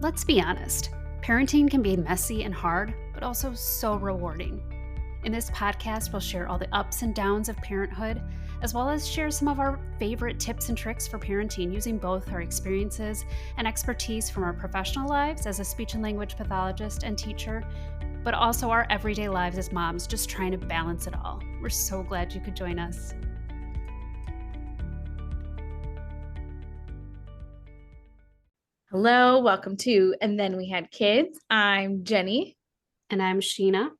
Let's be honest, parenting can be messy and hard, but also so rewarding. In this podcast, we'll share all the ups and downs of parenthood, as well as share some of our favorite tips and tricks for parenting using both our experiences and expertise from our professional lives as a speech and language pathologist and teacher, but also our everyday lives as moms, just trying to balance it all. We're so glad you could join us. Hello, welcome to And Then We Had Kids. I'm Jenny. And I'm Sheena.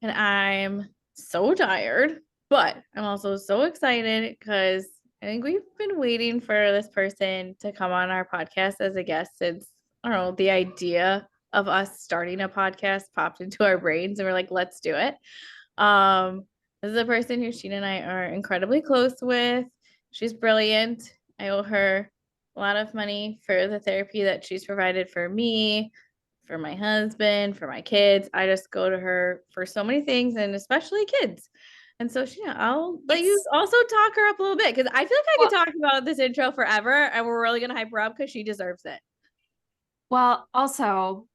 And I'm so tired, but I'm also so excited because I think we've been waiting for this person to come on our podcast as a guest since, I don't know, the idea of us starting a podcast popped into our brains and we're like, let's do it. This is a person who Sheena and I are incredibly close with. She's brilliant. I owe her a lot of money for the therapy that she's provided for me, for my husband, for my kids. I just go to her for so many things, and especially kids. And so, Sheena, I'll let you also talk her up a little bit because I feel like I could talk about this intro forever, and we're really going to hype her up because she deserves it. Well, also,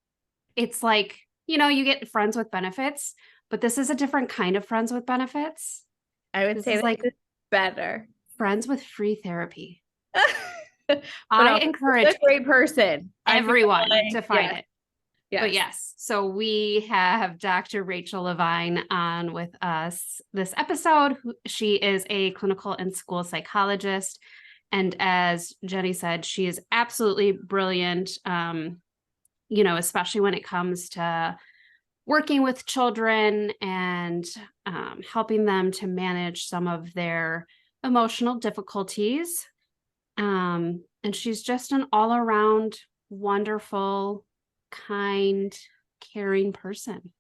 it's like, you get friends with benefits, but this is a different kind of friends with benefits. I would say like better. Friends with free therapy. I encourage a great person, everyone to find it. Yes. But yes, so we have Dr. Rachael Levine on with us this episode. She is a clinical and school psychologist. And as Jenny said, she is absolutely brilliant, especially when it comes to working with children and helping them to manage some of their emotional difficulties. And she's just an all-around wonderful, kind, caring person.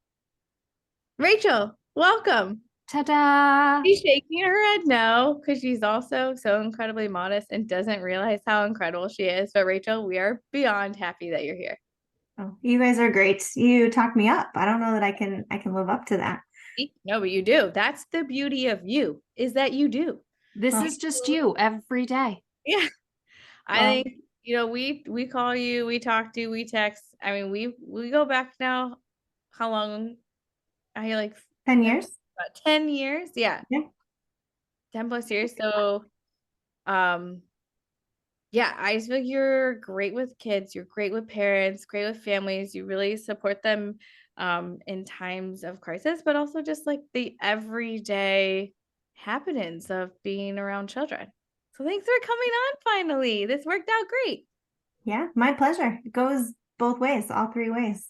Rachael, welcome. Ta-da! She's shaking her head no, because she's also so incredibly modest and doesn't realize how incredible she is. But Rachael, we are beyond happy that you're here. Oh, you guys are great. You talk me up. I don't know that I can live up to that. No, but you do. That's the beauty of you, is that you do. This is just you every day. Yeah. I think, we call you, we talk to you, we text. I mean, we go back now. How long? I hear like 10 years. About 10 years. Yeah. 10 plus years. So, yeah, I just feel like you're great with kids. You're great with parents, great with families. You really support them in times of crisis, but also just like the everyday happenings of being around children. So thanks for coming on finally. This worked out great. Yeah, my pleasure. It goes both ways, all three ways.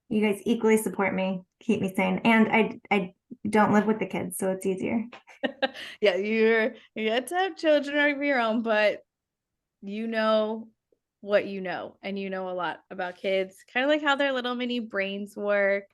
You guys equally support me, keep me sane. And I don't live with the kids, so it's easier. Yeah, you get to have children of your own, but you know what you know, and you know a lot about kids, kind of like how their little mini brains work,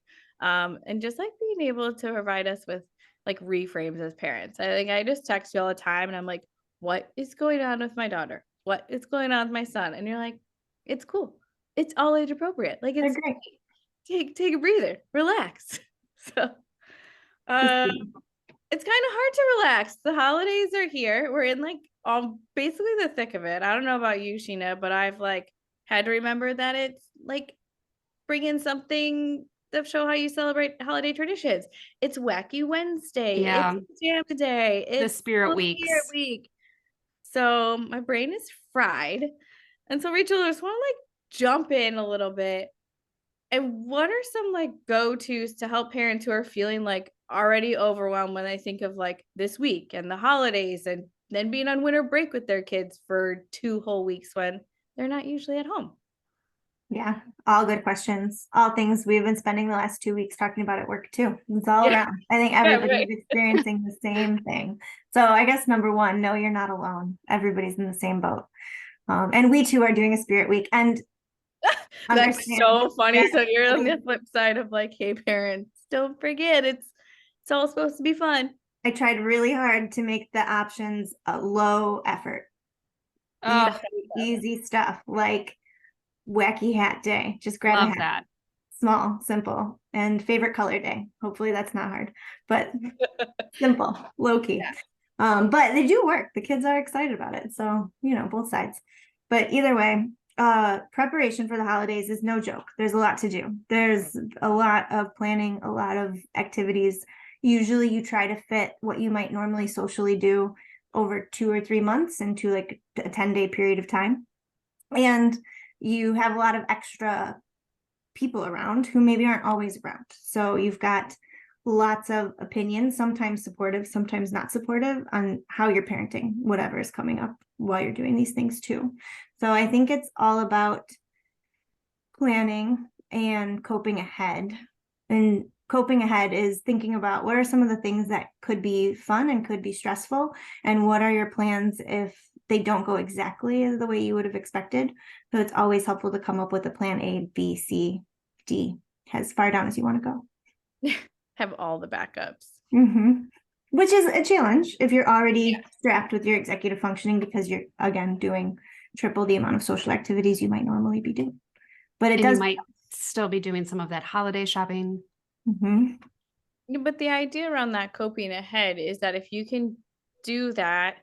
and just like being able to provide us with like reframes as parents. I think I just text you all the time and I'm like, what is going on with my daughter? What is going on with my son? And you're like, it's cool. It's all age appropriate. Like, it's great. Take a breather, relax. So it's kind of hard to relax. The holidays are here. We're in like basically the thick of it. I don't know about you, Sheena, but I've like had to remember that it's like bring in something to show how you celebrate holiday traditions. It's Wacky Wednesday. Yeah. It's Jam Day. It's the Spirit Week. So my brain is fried. And so Rachael, I just want to like jump in a little bit. And what are some like go-tos to help parents who are feeling like already overwhelmed when they think of like this week and the holidays and then being on winter break with their kids for 2 whole weeks when they're not usually at home? Yeah, all good questions. All things we've been spending the last 2 weeks talking about at work too. It's all around. I think everybody's experiencing the same thing. So I guess number one, no, you're not alone. Everybody's in the same boat. And we too are doing a Spirit Week. And that's so funny. So you're on the flip side of like, hey parents, don't forget it's all supposed to be fun. I tried really hard to make the options low effort. Easy stuff like wacky hat day. Just grab a hat. That. Small, simple, and favorite color day. Hopefully that's not hard, but simple, low key. Yeah. But they do work. The kids are excited about it. So, both sides. But either way, preparation for the holidays is no joke. There's a lot to do. There's a lot of planning, a lot of activities. Usually you try to fit what you might normally socially do over 2 or 3 months into like a 10-day period of time. And you have a lot of extra people around who maybe aren't always around. So you've got lots of opinions, sometimes supportive, sometimes not supportive, on how you're parenting whatever is coming up while you're doing these things too. So I think it's all about planning and coping ahead. And coping ahead is thinking about what are some of the things that could be fun and could be stressful, and what are your plans if they don't go exactly as the way you would have expected. So it's always helpful to come up with a plan A, B, C, D, as far down as you want to go. Have all the backups. Which is a challenge if you're already strapped with your executive functioning, because you're, again, doing triple the amount of social activities you might normally be doing. But it does. You might still be doing some of that holiday shopping. But the idea around that coping ahead is that if you can do that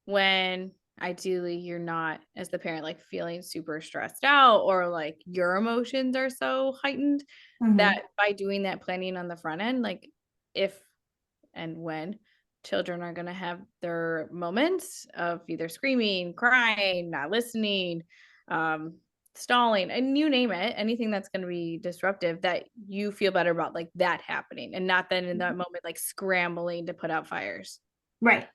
when ideally you're not, as the parent, like feeling super stressed out, or like your emotions are so heightened, that by doing that planning on the front end, like if and when children are going to have their moments of either screaming, crying, not listening, stalling, and you name it, anything that's going to be disruptive, that you feel better about like that happening, and not then in that moment like scrambling to put out fires. Right.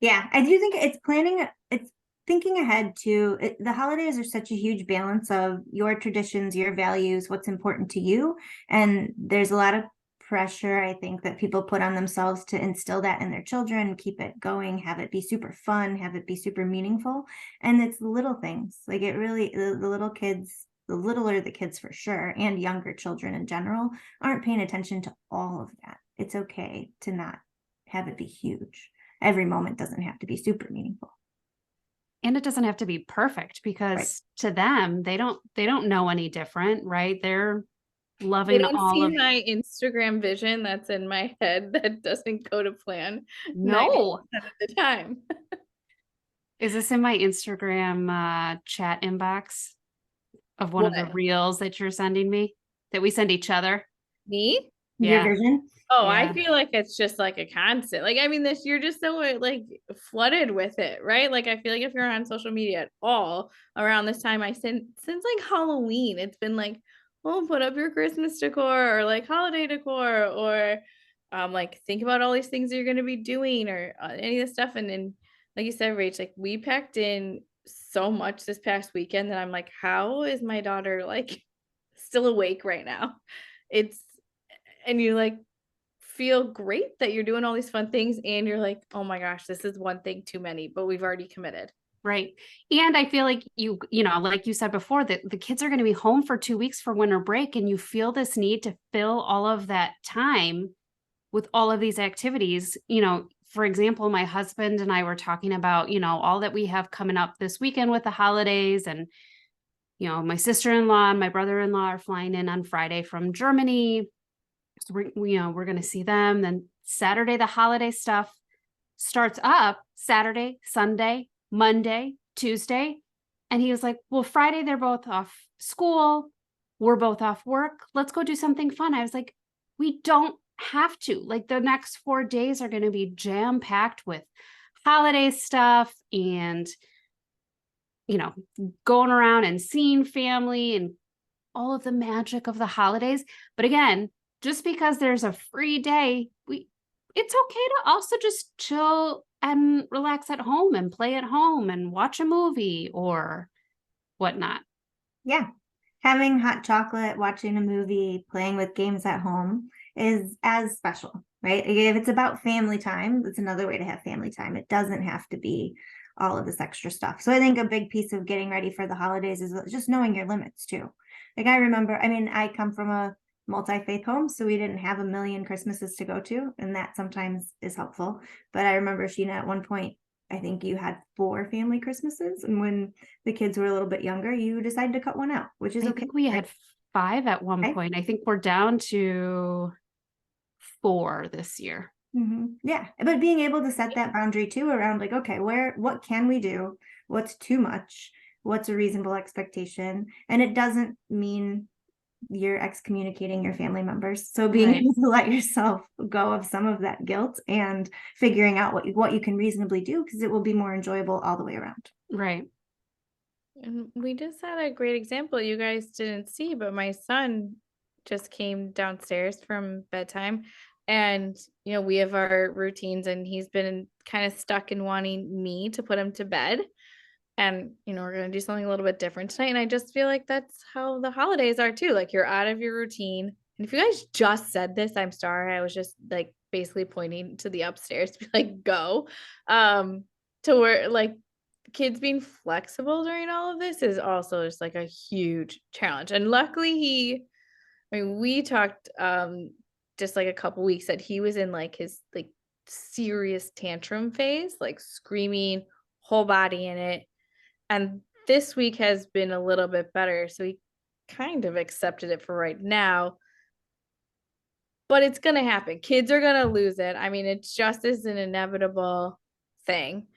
Yeah, I do think it's planning, it's thinking ahead to the holidays are such a huge balance of your traditions, your values, what's important to you. And there's a lot of pressure, I think, that people put on themselves to instill that in their children, keep it going, have it be super fun, have it be super meaningful. And it's little things, like it really, the little kids, the littler the kids for sure, and younger children in general, aren't paying attention to all of that. It's okay to not have it be huge. Every moment doesn't have to be super meaningful. And it doesn't have to be perfect, because to them, they don't know any different, right? They're loving they don't all see of my Instagram vision that's in my head that doesn't go to plan. No. 90% of the time. Is this in my Instagram chat inbox of one of the reels that you're sending me, that we send each other? Me? Your vision? Oh, yeah. I feel like it's just like a constant. Like, I mean, you're just so like flooded with it, right? Like, I feel like if you're on social media at all around this time, since like Halloween, it's been like, oh, put up your Christmas decor, or like holiday decor, or like think about all these things that you're going to be doing, or any of this stuff. And then, like you said, Rach, like we packed in so much this past weekend that I'm like, how is my daughter like still awake right now? And you like feel great that you're doing all these fun things, and you're like, oh my gosh, this is one thing too many, but we've already committed. Right. And I feel like you know, like you said before, that the kids are going to be home for 2 weeks for winter break, and you feel this need to fill all of that time with all of these activities. You know, for example, my husband and I were talking about, you know, all that we have coming up this weekend with the holidays. And, you know, my sister-in-law and my brother-in-law are flying in on Friday from Germany. So we're going to see them. Then Saturday, the holiday stuff starts up. Saturday, Sunday, Monday, Tuesday. And he was like, well, Friday, they're both off school. We're both off work. Let's go do something fun. I was like, we don't have to. Like, the next 4 days are going to be jam-packed with holiday stuff and, you know, going around and seeing family and all of the magic of the holidays. But again, just because there's a free day, it's okay to also just chill and relax at home and play at home and watch a movie or whatnot. Yeah. Having hot chocolate, watching a movie, playing with games at home is as special, right? If it's about family time, it's another way to have family time. It doesn't have to be all of this extra stuff. So I think a big piece of getting ready for the holidays is just knowing your limits too. Like I remember, I mean, I come from a multi-faith home, so we didn't have a million Christmases to go to, and that sometimes is helpful. But I remember, Sheena, at one point, I think you had 4 family Christmases, and when the kids were a little bit younger, you decided to cut one out, which is okay. I think we had 5 at one point. I think we're down to 4 this year. Yeah, but being able to set that boundary too around like, okay, what can we do? What's too much? what's a reasonable expectation. And it doesn't mean you're excommunicating your family members. So being able to let yourself go of some of that guilt and figuring out what you can reasonably do, because it will be more enjoyable all the way around. Right. And we just had a great example you guys didn't see, but my son just came downstairs from bedtime, and we have our routines, and he's been kind of stuck in wanting me to put him to bed. And we're going to do something a little bit different tonight, and I just feel like that's how the holidays are too. Like, you're out of your routine. And if you guys just said this, I'm sorry. I was just like basically pointing to the upstairs to be like, go. To where like kids being flexible during all of this is also just like a huge challenge. And luckily we talked just like a couple weeks that he was in like his like serious tantrum phase, like screaming, whole body in it. And this week has been a little bit better, so he kind of accepted it for right now. But it's going to happen. Kids are going to lose it. I mean, it just is an inevitable thing.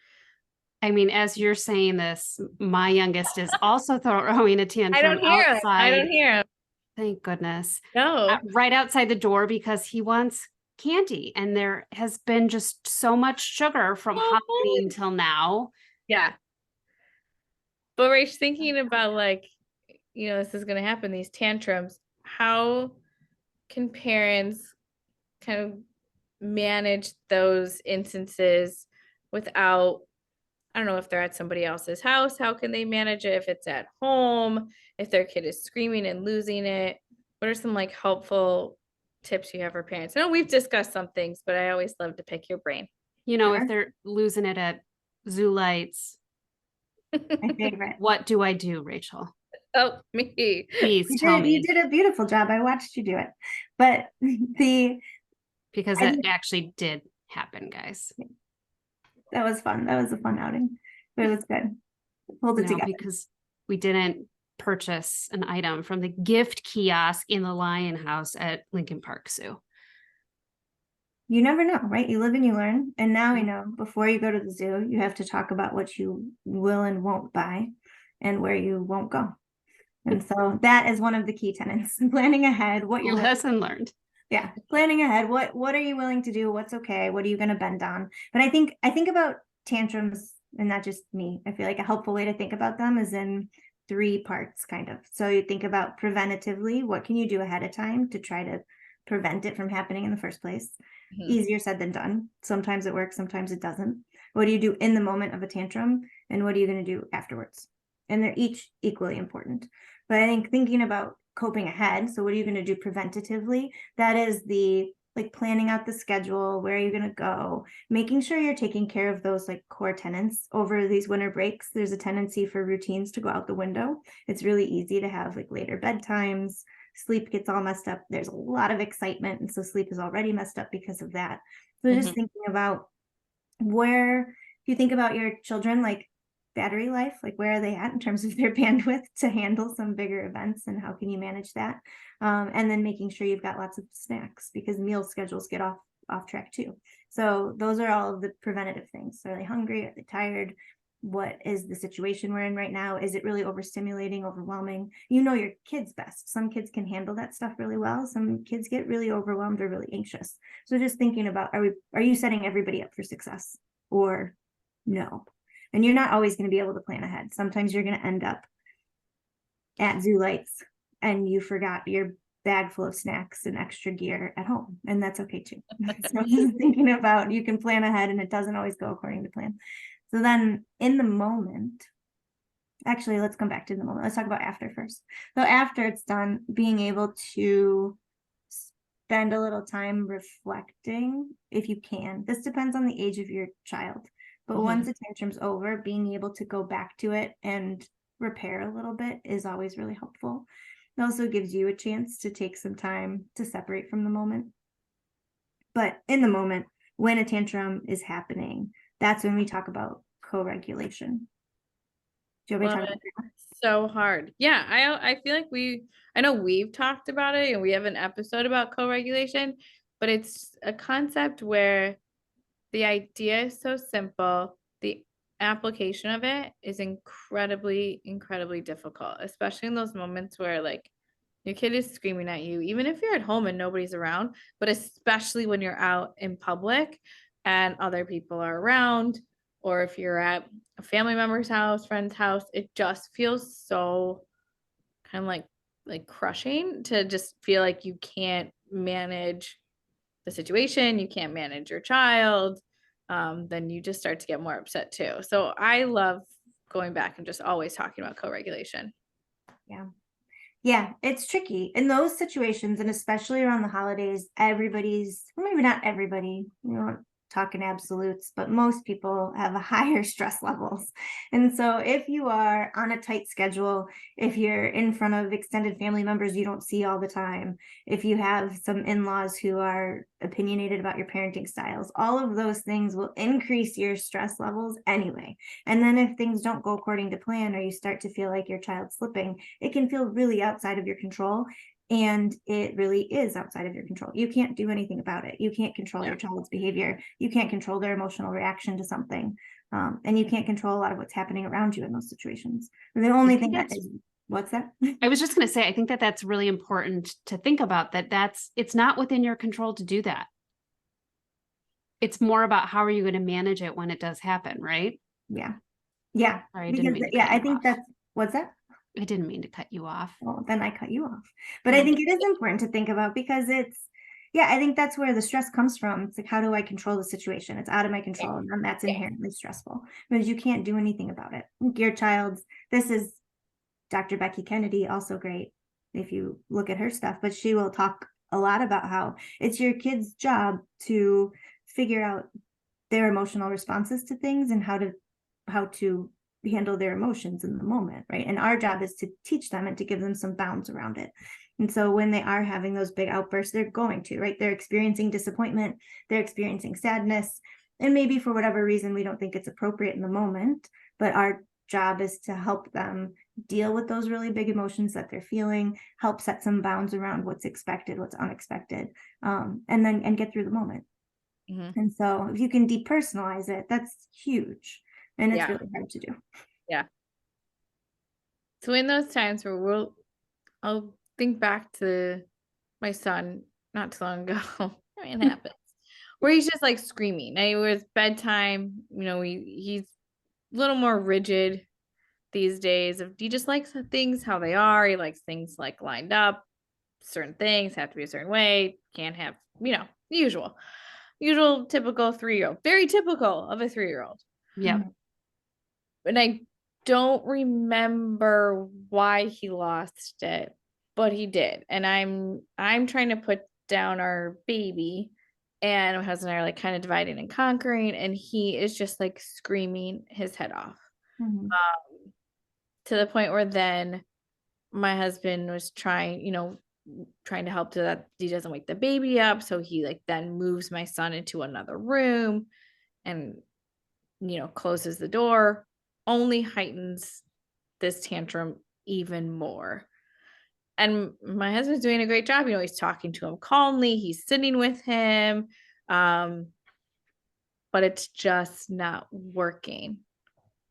I mean, as you're saying this, my youngest is also throwing a tantrum outside. I don't hear him. Thank goodness. No. Right outside the door because he wants candy. And there has been just so much sugar from Halloween till now. Yeah. But Rach, thinking about like, this is going to happen, these tantrums, how can parents kind of manage those instances without, I don't know, if they're at somebody else's house, how can they manage it if it's at home, if their kid is screaming and losing it? What are some like helpful tips you have for parents? I know we've discussed some things, but I always love to pick your brain. If they're losing it at zoo lights. My favorite. What do I do, Rachel? Oh, me. Please tell me. You did a beautiful job. I watched you do it. But because it actually did happen, guys. That was fun. That was a fun outing. But it was good. Hold it together. Because we didn't purchase an item from the gift kiosk in the Lion House at Lincoln Park Zoo. You never know, right? You live and you learn. And now we know before you go to the zoo, you have to talk about what you will and won't buy and where you won't go. And so that is one of the key tenets. Planning ahead, what your lesson learned. Yeah, planning ahead. What are you willing to do? What's okay? What are you going to bend on? But I think about tantrums, and not just me. I feel like a helpful way to think about them is in 3 parts, kind of. So you think about preventatively, what can you do ahead of time to try to prevent it from happening in the first place? Mm-hmm. Easier said than done. Sometimes it works, sometimes it doesn't. What do you do in the moment of a tantrum? And what are you going to do afterwards? And they're each equally important. But I think thinking about coping ahead, so what are you going to do preventatively? That is the like planning out the schedule. Where are you going to go? Making sure you're taking care of those like core tenets over these winter breaks. There's a tendency for routines to go out the window. It's really easy to have like later bedtimes. Sleep gets all messed up. There's a lot of excitement, and so sleep is already messed up because of that. So just thinking about where, if you think about your children, like battery life, like where are they at in terms of their bandwidth to handle some bigger events, and how can you manage that? And then making sure you've got lots of snacks, because meal schedules get off track too. So those are all of the preventative things. So are they hungry? Are they tired? What is the situation we're in right now? Is it really overstimulating, overwhelming? You know your kids best. Some kids can handle that stuff really well. Some kids get really overwhelmed or really anxious. So just thinking about, are you setting everybody up for success or no? And you're not always going to be able to plan ahead. Sometimes you're going to end up at zoo lights and you forgot your bag full of snacks and extra gear at home. And that's okay too. So just thinking about, you can plan ahead and it doesn't always go according to plan. So then in the moment, actually, let's come back to the moment. Let's talk about after first. So after it's done, being able to spend a little time reflecting if you can. This depends on the age of your child. But once the tantrum's over, being able to go back to it and repair a little bit is always really helpful. It also gives you a chance to take some time to separate from the moment. But in the moment, when a tantrum is happening, that's when we talk about co-regulation. Do you want to talk about that? So hard. Yeah, I feel like I know we've talked about it and we have an episode about co-regulation, but it's a concept where the idea is so simple. The application of it is incredibly, incredibly difficult, especially in those moments where like your kid is screaming at you, even if you're at home and nobody's around, but especially when you're out in public and other people are around, or if you're at a family member's house, friend's house, it just feels so kind of like crushing to just feel like you can't manage the situation, you can't manage your child. Then you just start to get more upset too. So I love going back and just always talking about co-regulation. Yeah. Yeah, it's tricky in those situations, and especially around the holidays, maybe not everybody, talking absolutes, but most people have a higher stress levels. And so if you are on a tight schedule, if you're in front of extended family members you don't see all the time, if you have some in-laws who are opinionated about your parenting styles, all of those things will increase your stress levels anyway. And then if things don't go according to plan, or you start to feel like your child's slipping, it can feel really outside of your control. And it really is outside of your control. You can't do anything about it. You can't control your child's behavior. You can't control their emotional reaction to something. And you can't control a lot of what's happening around you in those situations. The only thing that is, what's that? I was just going to say, I think that that's really important to think about, it's not within your control to do that. It's more about how are you going to manage it when it does happen, right? Yeah. Yeah. Sorry, Because, I think that's, what's that? I didn't mean to cut you off. Well, then I cut you off. But I think it is important to think about, because I think that's where the stress comes from. It's like, how do I control the situation? It's out of my control, and that's inherently stressful because you can't do anything about it. Your this is Dr. Becky Kennedy, also great if you look at her stuff, but she will talk a lot about how it's your kid's job to figure out their emotional responses to things and how to handle their emotions in the moment, right? And our job is to teach them and to give them some bounds around it. And so when they are having those big outbursts, they're going to, right? They're experiencing disappointment, they're experiencing sadness, and maybe for whatever reason we don't think it's appropriate in the moment, but our job is to help them deal with those really big emotions that they're feeling, help set some bounds around what's expected, what's unexpected, and get through the moment. Mm-hmm. And so if you can depersonalize it, that's huge. And it's really hard to do. Yeah. So in those times where I'll think back to my son not too long ago. I mean, it happens. Where he's just like screaming. It was bedtime. He's a little more rigid these days. He just likes things how they are. He likes things like lined up. Certain things have to be a certain way. Can't have, usual typical 3-year-old. Very typical of a 3-year-old. Yeah. And I don't remember why he lost it, but he did. And I'm trying to put down our baby, and my husband and I are like kind of dividing and conquering, and he is just like screaming his head off. Mm-hmm. To the point where then my husband was trying to help so that he doesn't wake the baby up. So he like then moves my son into another room and closes the door, only heightens this tantrum even more. And my husband's doing a great job. He's talking to him calmly. He's sitting with him. But it's just not working.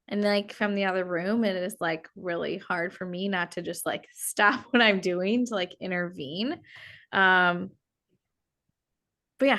And like from the other room, it is like really hard for me not to just like stop what I'm doing to like intervene. But yeah,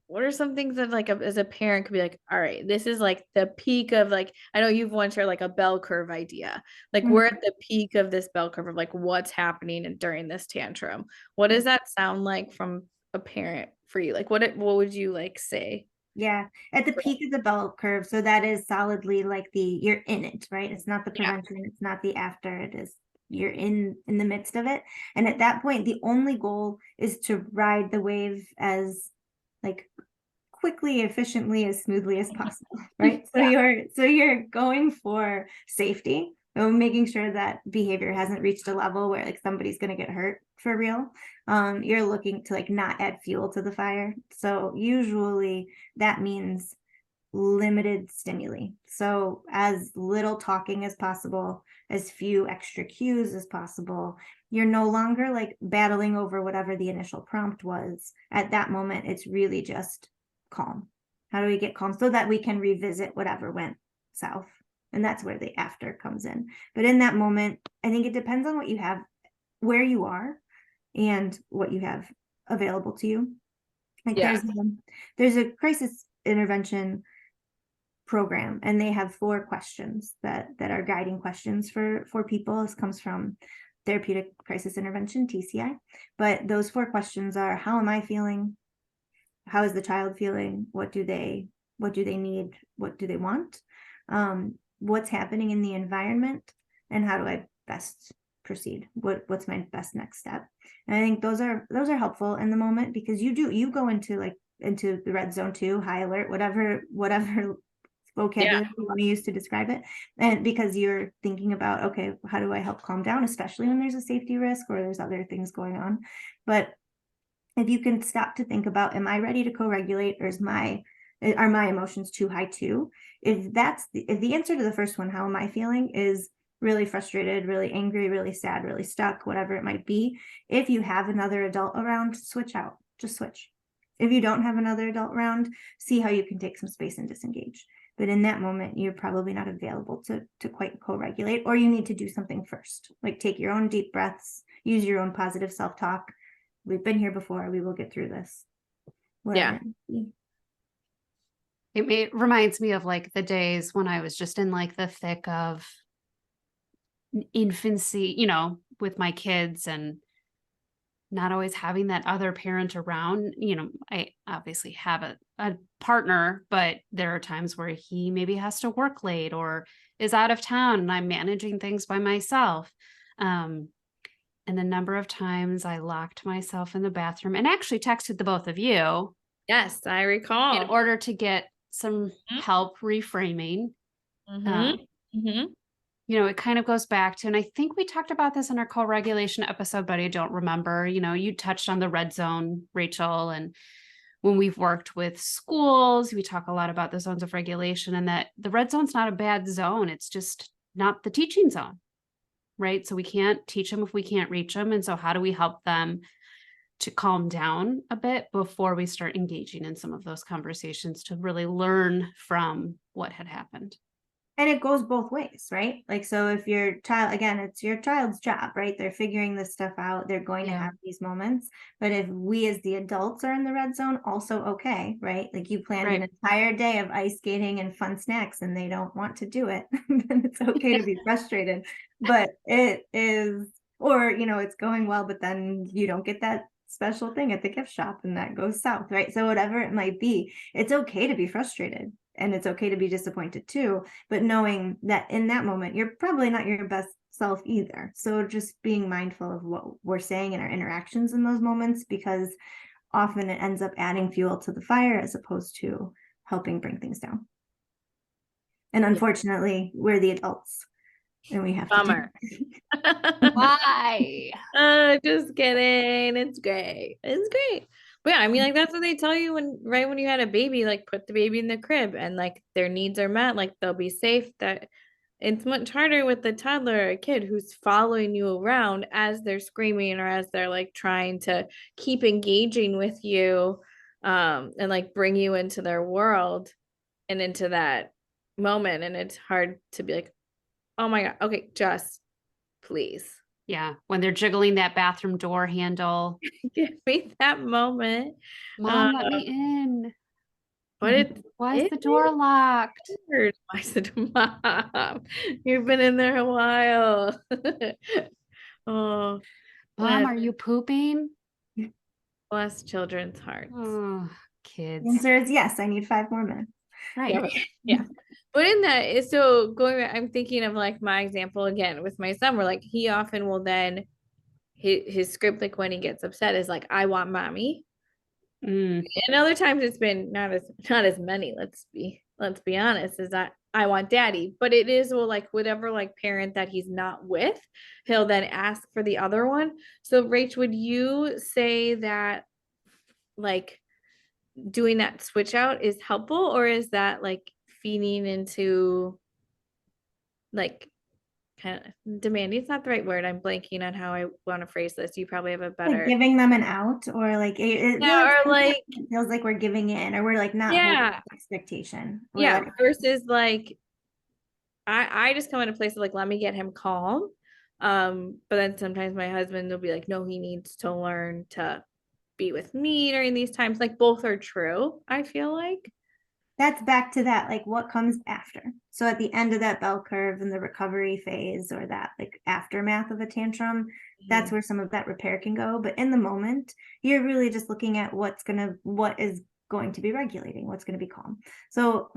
what are some things that like as a parent could be like, all right, this is like the peak of like, I know you've once shared like a bell curve idea. Like we're at the peak of this bell curve of like what's happening during this tantrum. What does that sound like from a parent for you? Like what would you like say? Yeah, at the peak of the bell curve. So that is solidly like you're in it, right? It's not the prevention, it's not the after, it is you're in the midst of it. And at that point, the only goal is to ride the wave as like quickly, efficiently, as smoothly as possible, right? So you're going for safety, making sure that behavior hasn't reached a level where like somebody's going to get hurt for real. You're looking to like not add fuel to the fire. So usually that means limited stimuli. So as little talking as possible, as few extra cues as possible. You're no longer like battling over whatever the initial prompt was. At that moment, it's really just calm. How do we get calm so that we can revisit whatever went south? And that's where the after comes in. But in that moment, I think it depends on what you have, where you are, and what you have available to you. Like there's a crisis intervention program, and they have 4 questions that are guiding questions for people. This comes from Therapeutic Crisis Intervention, TCI. But those 4 questions are: how am I feeling? How is the child feeling? What do they need? What do they want? What's happening in the environment, and how do I best proceed? What's my best next step? And I think those are helpful in the moment, because you go into the red zone too, high alert, whatever vocabulary you want to use to describe it. And because you're thinking about, okay, how do I help calm down, especially when there's a safety risk or there's other things going on. But if you can stop to think about, am I ready to co-regulate, or are my emotions too high too? If the answer to the first one, how am I feeling, is really frustrated, really angry, really sad, really stuck, whatever it might be, if you have another adult around, switch out, just switch. If you don't have another adult around, see how you can take some space and disengage. But in that moment, you're probably not available to quite co-regulate, or you need to do something first, like take your own deep breaths, use your own positive self-talk. We've been here before. We will get through this. Whatever. It reminds me of like the days when I was just in like the thick of infancy, with my kids, and not always having that other parent around. I obviously have a partner, but there are times where he maybe has to work late or is out of town, and I'm managing things by myself. And the number of times I locked myself in the bathroom and actually texted the both of you. Yes, I recall. In order to get some help reframing. It kind of goes back to, and I think we talked about this in our co-regulation episode, but I don't remember, you touched on the red zone, Rachel. And when we've worked with schools, we talk a lot about the zones of regulation, and that the red zone's not a bad zone. It's just not the teaching zone. Right? So we can't teach them if we can't reach them. And so how do we help them to calm down a bit before we start engaging in some of those conversations to really learn from what had happened? And it goes both ways, right? Like, so if your child, again, it's your child's job, right? They're figuring this stuff out. They're going to have these moments. But if we as the adults are in the red zone, also okay, right? Like you planned an entire day of ice skating and fun snacks and they don't want to do it, then it's okay to be frustrated. But it is, or, it's going well, but then you don't get that special thing at the gift shop and that goes south, right? So whatever it might be, it's okay to be frustrated. And it's okay to be disappointed too, but knowing that in that moment, you're probably not your best self either. So just being mindful of what we're saying in our interactions in those moments, because often it ends up adding fuel to the fire as opposed to helping bring things down. And unfortunately, we're the adults and we have to Why? Just kidding. It's great. But yeah, I mean, like that's what they tell you when you had a baby, like put the baby in the crib and like their needs are met, like they'll be safe. That it's much harder with the toddler or a kid who's following you around as they're screaming or as they're like trying to keep engaging with you, and like bring you into their world and into that moment. And it's hard to be like, oh my God, okay, just please. Yeah, when they're jiggling that bathroom door handle. Give me that moment. Mom, let me in. But why is the door locked? Weird. I said, Mom, you've been in there a while. Oh, Mom, are you pooping? Bless children's hearts. Oh, kids. The answer is yes. I need 5 more minutes. Right. Yeah. But in that, so going back, I'm thinking of like my example again with my son, where like he often will then his script, like when he gets upset, is like, I want mommy. And other times it's been not as many, let's be honest, is that I want daddy. But it is, well, like whatever like parent that he's not with, he'll then ask for the other one. So Rach, would you say that like doing that switch out is helpful, or is that like feeding into like kind of demanding. It's not the right word. I'm blanking on how I want to phrase this. You probably have a better. Like giving them an out, or like it feels like we're giving in, or we're like not holding expectation. Versus like I just come in a place of like, let me get him calm. But then sometimes my husband will be like, no, he needs to learn to be with me during these times. Like both are true, I feel like. That's back to that, like what comes after. So at the end of that bell curve in the recovery phase, or that like aftermath of a tantrum, that's where some of that repair can go. But in the moment, you're really just looking at what is going to be regulating, what's going to be calm. So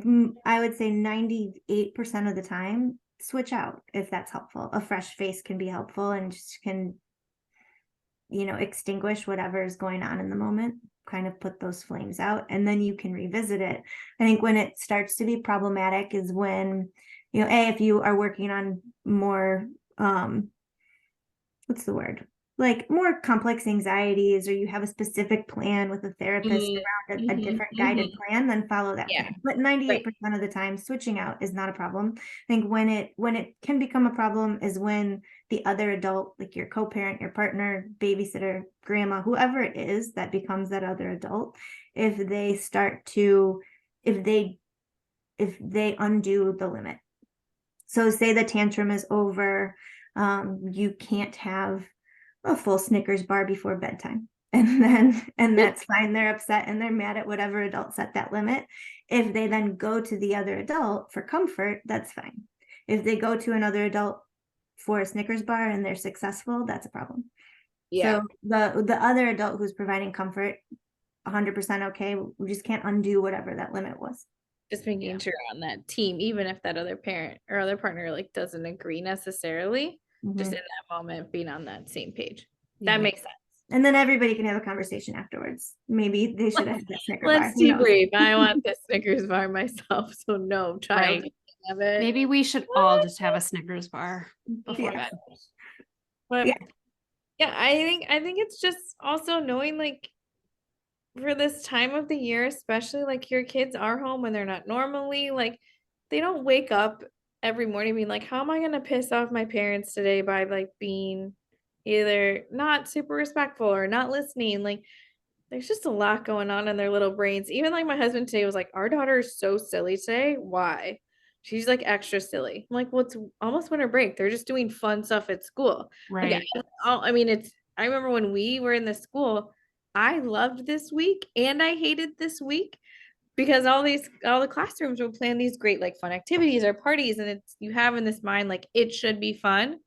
I would say 98% of the time, switch out if that's helpful. A fresh face can be helpful and just can, extinguish whatever is going on in the moment, kind of put those flames out, and then you can revisit it. I think when it starts to be problematic is when, if you are working on more, what's the word? Like more complex anxieties, or you have a specific plan with a therapist around a different guided plan, then follow that plan. But 98% of the time, switching out is not a problem. I think when it can become a problem is when the other adult, like your co-parent, your partner, babysitter, grandma, whoever it is that becomes that other adult, if they undo the limit. So say the tantrum is over, you can't have a full Snickers bar before bedtime. And that's fine. They're upset and they're mad at whatever adult set that limit. If they then go to the other adult for comfort, that's fine. If they go to another adult for a Snickers bar and they're successful, that's a problem. So the other adult who's providing comfort, 100% okay. We just can't undo whatever that limit was. Just making sure on that team, even if that other parent or other partner like doesn't agree necessarily, just in that moment being on that same page. That makes sense. And then everybody can have a conversation afterwards. Maybe they should have that Snickers bar. Let's debrief. I want the Snickers bar myself, so no child can have it. Maybe we should all just have a Snickers bar before bed. But I think it's just also knowing like for this time of the year, especially like your kids are home when they're not normally, like they don't wake up every morning being like, how am I gonna piss off my parents today by like being either not super respectful or not listening? Like there's just a lot going on in their little brains. Even like my husband today was like, our daughter is so silly today. Why? She's like extra silly. I'm like, well, it's almost winter break. They're just doing fun stuff at school. Right. Like, I remember when we were in the school, I loved this week and I hated this week because all the classrooms would plan these great like fun activities or parties, and you have in this mind like it should be fun.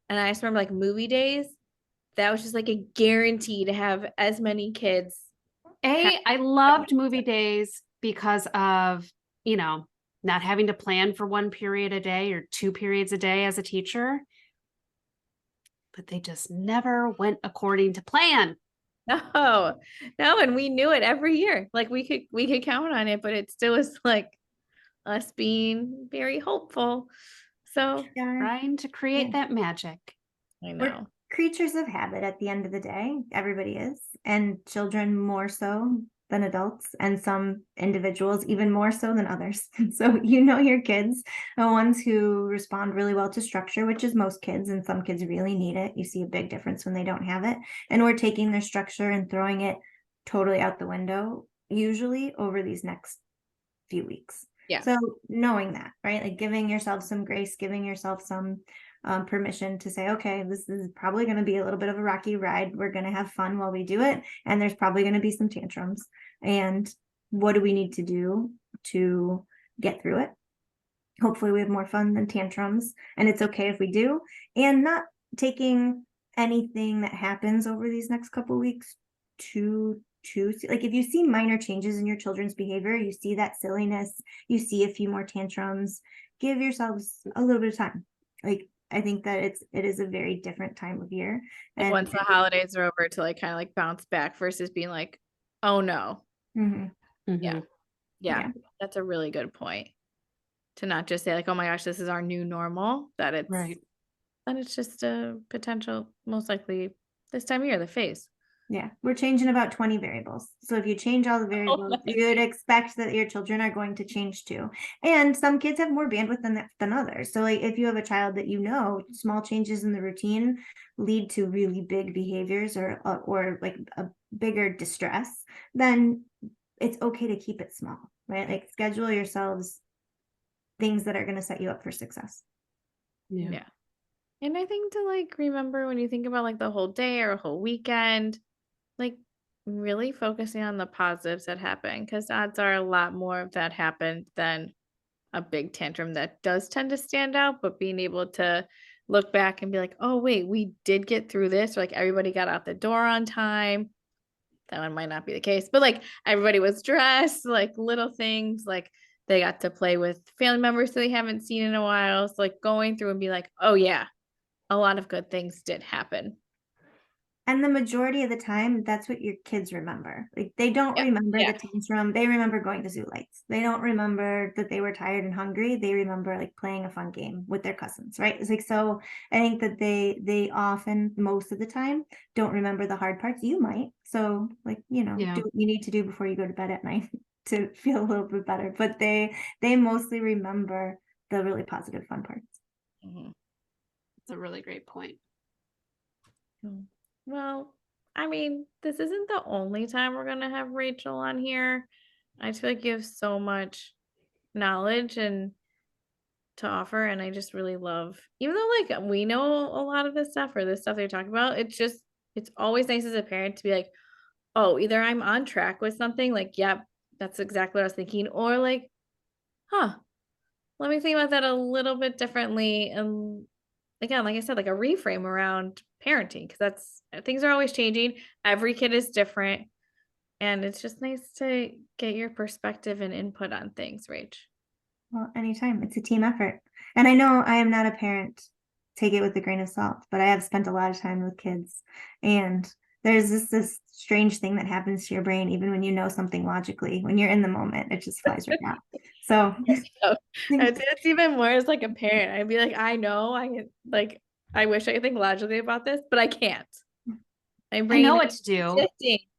And I just remember like movie days, that was just like a guarantee to have as many kids. I loved movie days because of, not having to plan for one period a day or 2 periods a day as a teacher. But they just never went according to plan. No, and we knew it every year. Like we could count on it, but it still was like us being very hopeful. So trying to create that magic. I know. We're creatures of habit at the end of the day. Everybody is, and children more so than adults, and some individuals even more so than others. So your kids, the ones who respond really well to structure, which is most kids, and some kids really need it. You see a big difference when they don't have it, and we're taking their structure and throwing it totally out the window usually over these next few weeks. So knowing that, right, like giving yourself some grace, giving yourself some permission to say, okay, this is probably going to be a little bit of a rocky ride. We're going to have fun while we do it. And there's probably going to be some tantrums. And what do we need to do to get through it? Hopefully we have more fun than tantrums. And it's okay if we do. And not taking anything that happens over these next couple of weeks to like if you see minor changes in your children's behavior, you see that silliness, you see a few more tantrums, give yourselves a little bit of time. Like I think that it is a very different time of year. And once the holidays are over, to like kind of like bounce back versus being like, oh no. Yeah, that's a really good point. To not just say like, oh my gosh, this is our new normal, that it's then it's just a potential, most likely this time of year, the phase. Yeah, we're changing about 20 variables. So if you change all the variables, you'd expect that your children are going to change too. And some kids have more bandwidth than others. So like if you have a child that small changes in the routine lead to really big behaviors or like a bigger distress, then it's okay to keep it small, right? Like schedule yourselves things that are going to set you up for success. Yeah. And I think to like remember when you think about like the whole day or a whole weekend, like really focusing on the positives that happen, because odds are a lot more of that happened than a big tantrum that does tend to stand out. But being able to look back and be like, oh, wait, we did get through this. Or like everybody got out the door on time. That one might not be the case, but like everybody was dressed, like little things, like they got to play with family members that they haven't seen in a while. So like going through and be like, oh yeah, a lot of good things did happen. And the majority of the time, that's what your kids remember. Like they don't remember the tantrum. They remember going to zoo lights. They don't remember that they were tired and hungry. They remember like playing a fun game with their cousins, right? It's like, so I think that they often, most of the time, don't remember the hard parts. You might. So like, do what you need to do before you go to bed at night to feel a little bit better. But they mostly remember the really positive fun parts. Mm-hmm. That's a really great point. Well, I mean, this isn't the only time we're going to have Rachael on here. I just feel like you have so much knowledge and to offer. And I just really love, even though like we know a lot of this stuff or this stuff they're talking about, it's always nice as a parent to be like, oh, either I'm on track with something like, yep, that's exactly what I was thinking. Or like, let me think about that a little bit differently. And again, like I said, like a reframe around parenting, because things are always changing. Every kid is different. And it's just nice to get your perspective and input on things, Rach. Well, anytime. It's a team effort. And I know I am not a parent. Take it with a grain of salt, but I have spent a lot of time with kids. And there's this strange thing that happens to your brain, even when you know something logically. When you're in the moment, it just flies right out. So I'd say it's even more as like a parent. I'd be like, I know, I wish I could think logically about this, but I can't. I know what to do.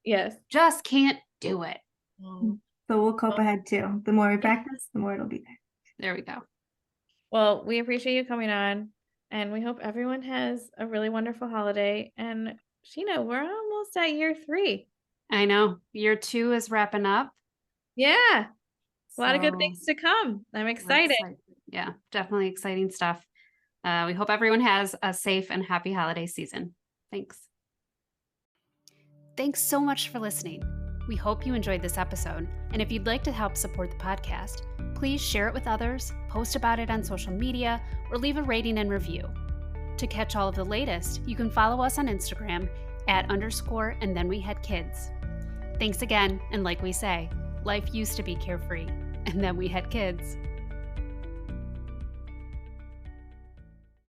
Yes. Just can't do it. So we'll cope ahead too. The more we practice, the more it'll be there. There we go. Well, we appreciate you coming on, and we hope everyone has a really wonderful holiday. And Sheena, we're almost at year 3. I know. Year 2 is wrapping up. Yeah. A lot of good things to come. I'm excited. Yeah, definitely exciting stuff. We hope everyone has a safe and happy holiday season. Thanks. Thanks so much for listening. We hope you enjoyed this episode. And if you'd like to help support the podcast, please share it with others, post about it on social media, or leave a rating and review. To catch all of the latest, you can follow us on Instagram @_andthenwehadkids. Thanks again, and like we say, life used to be carefree, and then we had kids.